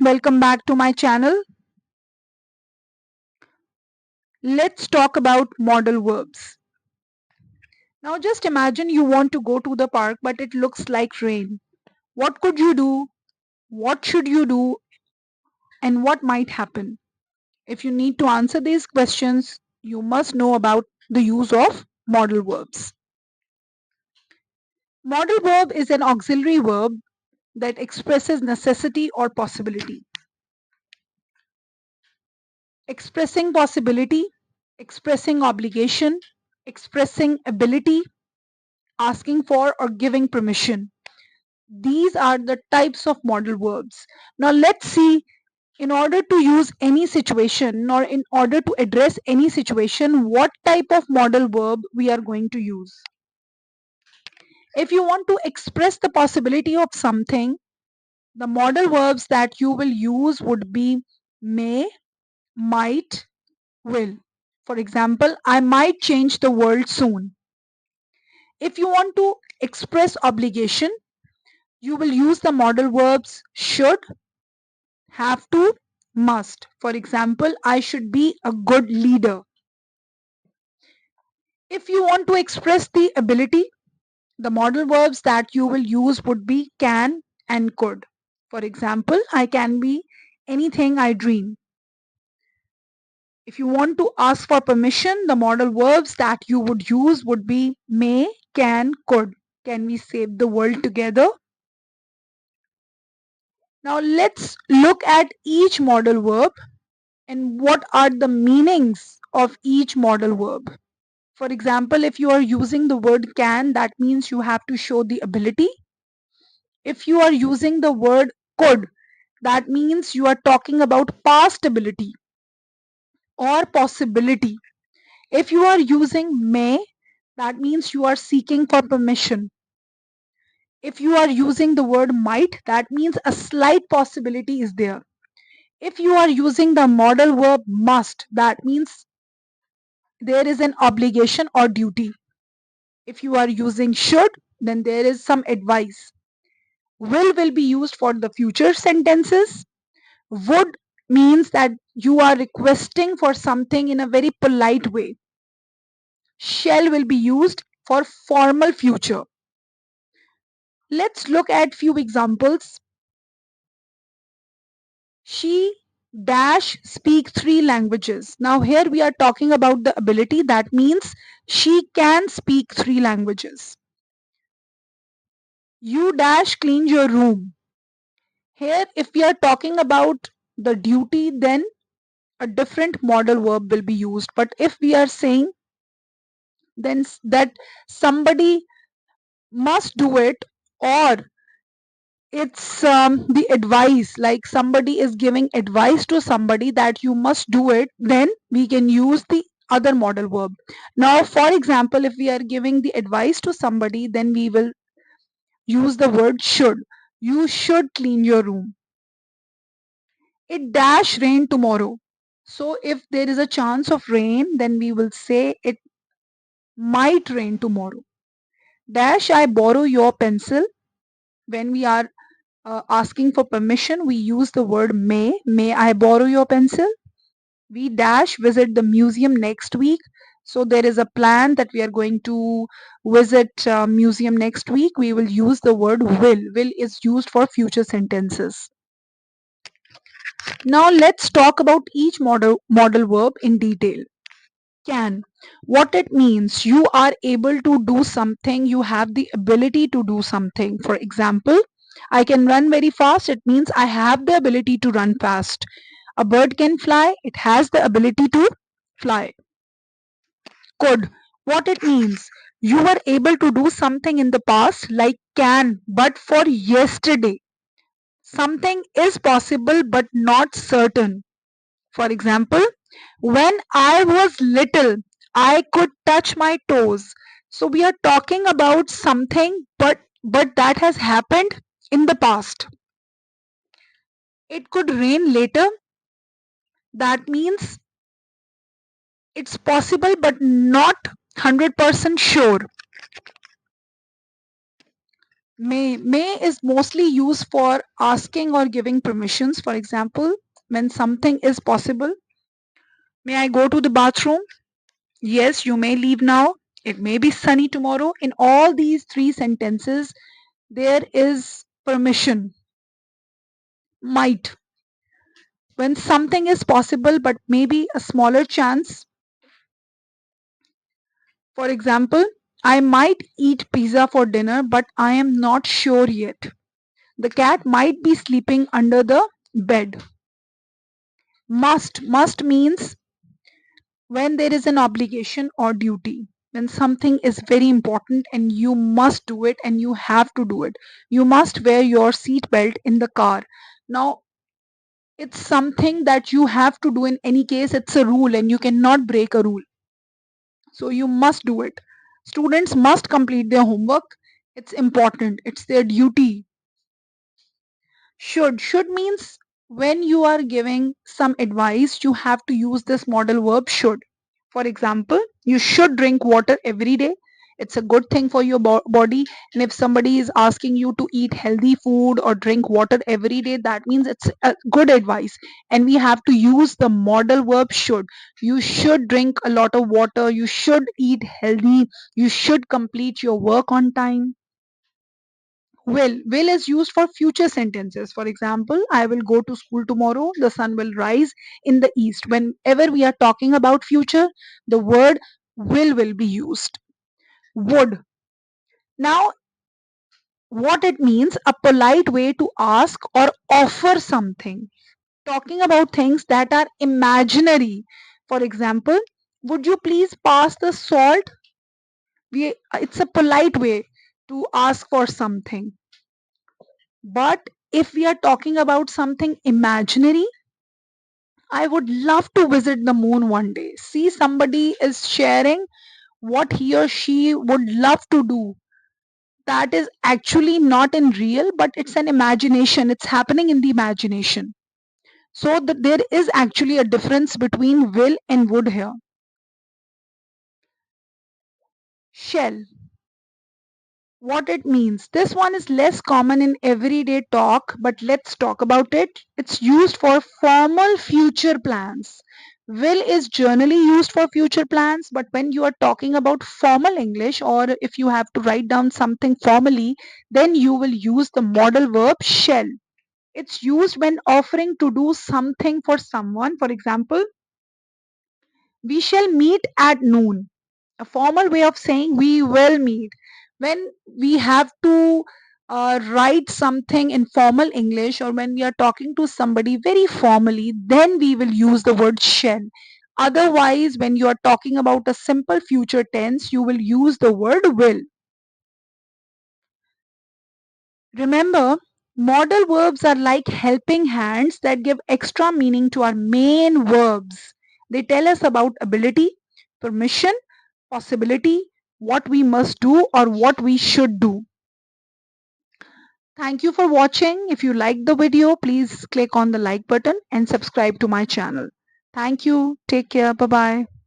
welcome back to my channel. Let's talk about modal verbs. Now just imagine you want to go to the park but it looks like rain. What could you do? What should you do? And what might happen? If you need to answer these questions, you must know about the use of modal verbs. Modal verb is an auxiliary verb that expresses necessity or possibility. Expressing possibility, expressing obligation, expressing ability, asking for or giving permission. These are the types of modal verbs. Now let's see, in order to use any situation or in order to address any situation, what type of modal verb we are going to use. If you want to express the possibility of something, the modal verbs that you will use would be may, might, will. For example, I might change the world soon. If you want to express obligation, you will use the modal verbs should, have to, must. For example, I should be a good leader. If you want to express the ability, the modal verbs that you will use would be can and could. For example, I can be anything I dream. If you want to ask for permission, the modal verbs that you would use would be may, can, could. Can we save the world together? Now let's look at each modal verb and what are the meanings of each modal verb. For example, if you are using the word can, that means you have to show the ability. If you are using the word could, that means you are talking about past ability or possibility. If you are using may, that means you are seeking for permission. If you are using the word might, that means a slight possibility is there. If you are using the modal verb must, that means there is an obligation or duty. If you are using should, then there is some advice. Will be used for the future sentences. Would means that you are requesting for something in a very polite way. Shall will be used for formal future. Let's look at few examples. She dash speak 3 languages. Now here we are talking about the ability, that means she can speak 3 languages. You dash clean your room. Here if we are talking about the duty, then a different modal verb will be used. But if we are saying then that somebody must do it, or it's the advice, like somebody is giving advice to somebody that you must do it, then we can use the other modal verb. Now for example, if we are giving the advice to somebody, then we will use the word should. You should clean your room. It dash rain tomorrow. So if there is a chance of rain, then we will say it might rain tomorrow. Dash I borrow your pencil. When we are asking for permission, we use the word may. May I borrow your pencil? We dash visit the museum next week. So there is a plan that we are going to visit museum next week. We will use the word will. Will is used for future sentences. Now let's talk about each modal verb in detail. Can, what it means: you are able to do something, you have the ability to do something. For example, I can run very fast, it means I have the ability to run fast. A bird can fly, it has the ability to fly. Could, what it means: you were able to do something in the past, like can, but for yesterday. Something is possible but not certain. For example, when I was little, I could touch my toes. So we are talking about something, but that has happened in the past. It could rain later. That means it's possible but not 100% sure. May is mostly used for asking or giving permissions. For example, when something is possible, may I go to the bathroom? Yes, you may leave now. It may be sunny tomorrow. In all these three sentences, there is permission. Might. When something is possible but maybe a smaller chance. For example, I might eat pizza for dinner, but I am not sure yet. The cat might be sleeping under the bed. Must. Must means when there is an obligation or duty. When something is very important and you must do it and you have to do it. You must wear your seat belt in the car. Now, it's something that you have to do in any case. It's a rule and you cannot break a rule. So you must do it. Students must complete their homework. It's important. It's their duty. Should means when you are giving some advice, you have to use this modal verb should. For example, you should drink water every day. It's a good thing for your body. And if somebody is asking you to eat healthy food or drink water every day, that means it's a good advice. And we have to use the modal verb should. You should drink a lot of water. You should eat healthy. You should complete your work on time. Will is used for future sentences. For example, I will go to school tomorrow. The sun will rise in the east. Whenever we are talking about future, the word will be used. Would. Now, what it means, a polite way to ask or offer something. Talking about things that are imaginary. For example, would you please pass the salt? It's a polite way to ask for something. But if we are talking about something imaginary, I would love to visit the moon one day. See, somebody is sharing what he or she would love to do. That is actually not in real, but it's an imagination. It's happening in the imagination. So there is actually a difference between will and would here. Shall. What it means. This one is less common in everyday talk, but let's talk about it. It's used for formal future plans. Will is generally used for future plans, but when you are talking about formal English or if you have to write down something formally, then you will use the modal verb shall. It's used when offering to do something for someone. For example, we shall meet at noon. A formal way of saying we will meet. When we have to write something in formal English or when we are talking to somebody very formally, then we will use the word shall. Otherwise, when you are talking about a simple future tense, you will use the word will. Remember, modal verbs are like helping hands that give extra meaning to our main verbs. They tell us about ability, permission, possibility, what we must do or what we should do. Thank you for watching. If you liked the video, please click on the like button and subscribe to my channel. Thank you. Take care. Bye bye.